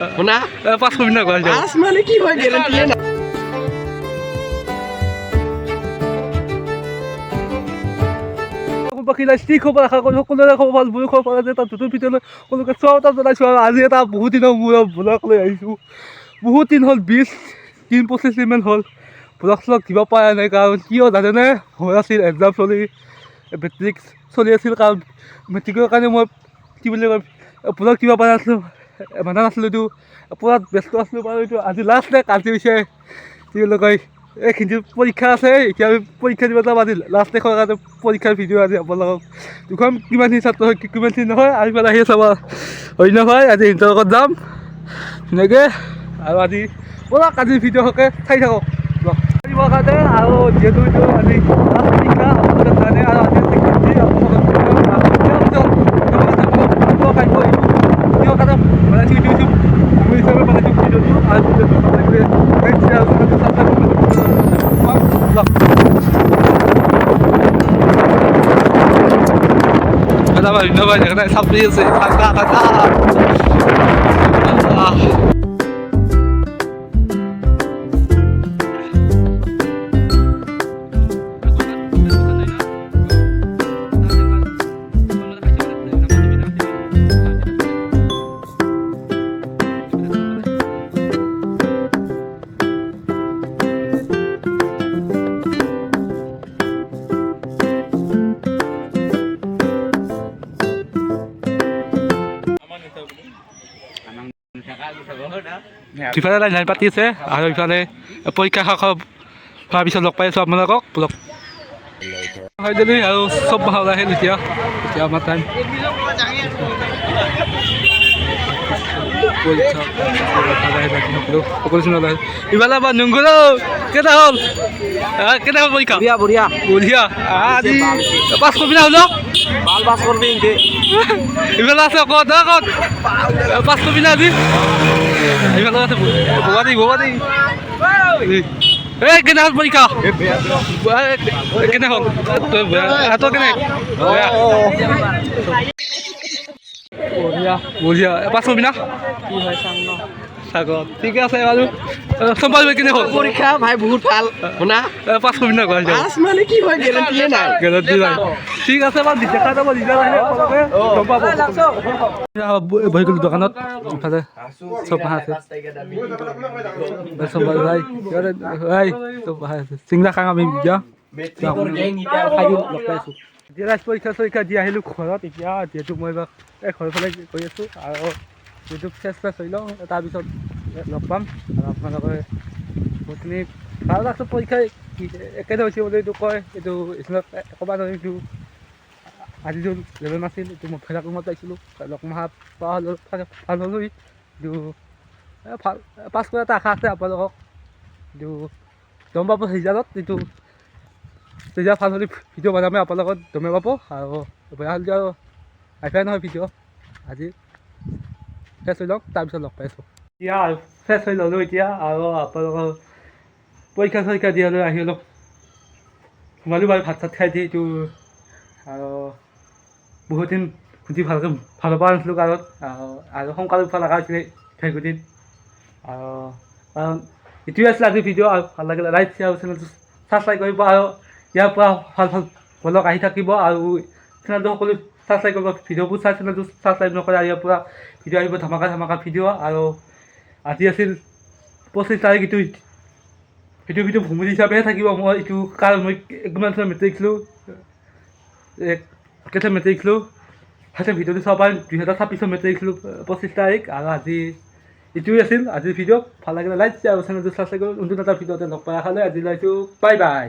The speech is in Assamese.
শুনা পাঁচ কবি না কয় পাঁচ মানে কি হয় গ্যাৰান্টি না বাকীলৈ ষ্টিক হ'ব আশা কৰোঁ সকলোৰে খবৰ ভাল বুলি খবৰ পৰা যে তাত নতুন ভিডিঅ'লৈ সকলোকে স্বাগতম জনাইছোঁ আৰু আজি এটা বহুত দিনৰ মূৰত ব্লগ লৈ আহিছোঁ বহুত দিন হ'ল 20-25 দিনমান হ'ল ব্লগ চলগ দিব পৰা নাই কাৰণ কিয় জানেনে হৈ আছিল এক্সাম চলি মেট্ৰিক চলি আছিল কাৰণ মেট্ৰিকৰ কাৰণে মই কি বুলি কয় ব্লগ দিব পৰা নাছিলোঁ মানা নাছিলোঁ এইটো পূৰা ব্যস্ত আছিলোঁ বাৰু এইটো আজি লাষ্ট ডে কালি হৈছে কি বুলি কয় এইখিনি পৰীক্ষা আছে এতিয়া আমি পৰীক্ষা দিব যাম আজি লাষ্ট ডেখৰ কাৰণে পৰীক্ষাৰ ভিডিঅ' আজি আপোনালোকক দুখন কিমানখিনি ছাত্ৰ হয় কিমানখিনি নহয় আহি পেলাই আহি চাব হয় নহয় আজি ইহঁতৰ লগত যাম ধুনীয়াকৈ আৰু আজি ব'লক আজিৰ ভিডিঅ'কে চাই থাকক দিবৰ কাৰণে আৰু যিহেতু এইটো আজি লাষ্ট পৰীক্ষা আপোনালোকে জানে আৰু আজি ধন্যবাদ এখানে সাপড়ি আছে ইফালে লাইন পাতি আছে আৰু ইফালে পৰীক্ষা শেষ হোৱাৰ পিছত লগ পাই আছোঁ আপোনালোকক ব্লগ হয় যদি আৰু চব ভাল আহিল এতিয়া আমাৰ টাইম ইফালে আমাৰ নংগুলো কেইটা হ'ল কেইটা হ'ল পৰীক্ষা বঢ়িয়া বঢ়িয়া আজি পাছ কৰিবি না হ'ল ভাল পাছ কৰবি ইফালে আছে ক'ত পাছ কৰিবি না আজি ইফালে আছে ববা দি এই কেনে হ'ল পৰীক্ষা কেনে হ'ল তই কেনে বঢ়িয়া পাছ কৰিবি না কি হয় চাম ন চাগত ঠিকে আছে বাৰু চম্পাল কেনে হ'ল পৰীক্ষা ভাই বহুত ভাল শুনা পাছ কৰিবি না কয় পাঁচ মানে কি হয় গ্যাৰান্টি নাই গেলান্টি নাই ঠিক আছে বাৰু দেখা যাব নিজে বহি গ'লো দোকানত ইফালে চব মাহ আছে চম্পাল ভাই চিংৰা খাং আমি এতিয়া ৰাজ পৰীক্ষা দি আহিলোঁ ঘৰত এতিয়া যিহেতু মই এইবাৰ ঘৰৰ ফালে গৈ আছোঁ আৰু যিহেতু ফ্ৰেছ হৈ লওঁ তাৰপিছত লগ পাম আৰু আপোনালোকে বহুতখিনি ভাল লাগছে পৰীক্ষা একেটা হৈছে বুলি এইটো কয় এইটো স্কুলত ক'বা নোৱাৰিম এইটো আজি যোন লেভেল নাছিল এইটো মই ভেলা ৰুমত পাইছিলোঁ লগ মাহা পোৱা হ'লেও ভাল হ'লো এইটো ভাল পাছ কৰা এটা আশা আছে আপোনালোকক এইটো গম পাব ৰিজাল্টত এইটো ৰিজাল্ট ভাল হ'লে ভিডিঅ' বনামে আপোনালোকক গমে পাব আৰু বেয়া হ'লে আৰু আহিবাই নহয় ভিডিঅ' আজি ফ্ৰেছ হৈ লওক তাৰপিছত লগ পাইছোঁ এতিয়া ফ্ৰেছ হৈ ল'লোঁ এতিয়া আৰু আপোনালোকৰ পৰীক্ষা দিয়ালৈ আহি অলপ সোমালোঁ বাৰু ভাত চাত খাই দি এইটো আৰু বহুত দিন খুঁটি ভালকৈ ভাল পোৱা নাছিলোঁ কাৰণ আৰু সোনকালে উঠা লগা হৈছিলে ফেচবুকত আৰু কাৰণ এইটোৱে আছিলে আজি ভিডিঅ' আৰু ভাল লাগিলে লাইক শ্বেয়াৰ চেনেলটো ছাবস্ক্ৰাইব কৰিব আৰু ইয়াৰ পৰা ভাল ব্লগ আহি থাকিব আৰু চেনেলটো সকলো ছাবস্ক্ৰাইব কৰিব ভিডিঅ'বোৰ চাই চেনেলটো ছাবস্ক্ৰাইব নকৰে আৰু ইয়াৰ পৰা ভিডিঅ' আহিব ধামাকা ভিডিঅ' আৰু আজি আছিল 25 তাৰিখ এইটো ভিডিঅ' ভূমি হিচাপেহে থাকিব মই এইটো কাৰণ মই একদম মেট্ৰিক দিছিলোঁ কেতিয়া মেট্ৰিক দিছিলোঁ সেইটো ভিডিঅ'টো চাব পাৰিম 2026 মেট্ৰিক দিছিলোঁ 25 তাৰিখ আৰু আজি এইটোৱে আছিল আজিৰ ভিডিঅ' ভাল লাগিলে লাইক আৰু চেনেলটো ছাবস্ক্ৰাইব কৰিব নতুন এটা ভিডিঅ'তে লগ পাই আহালৈ আজিলৈ বাই বাই।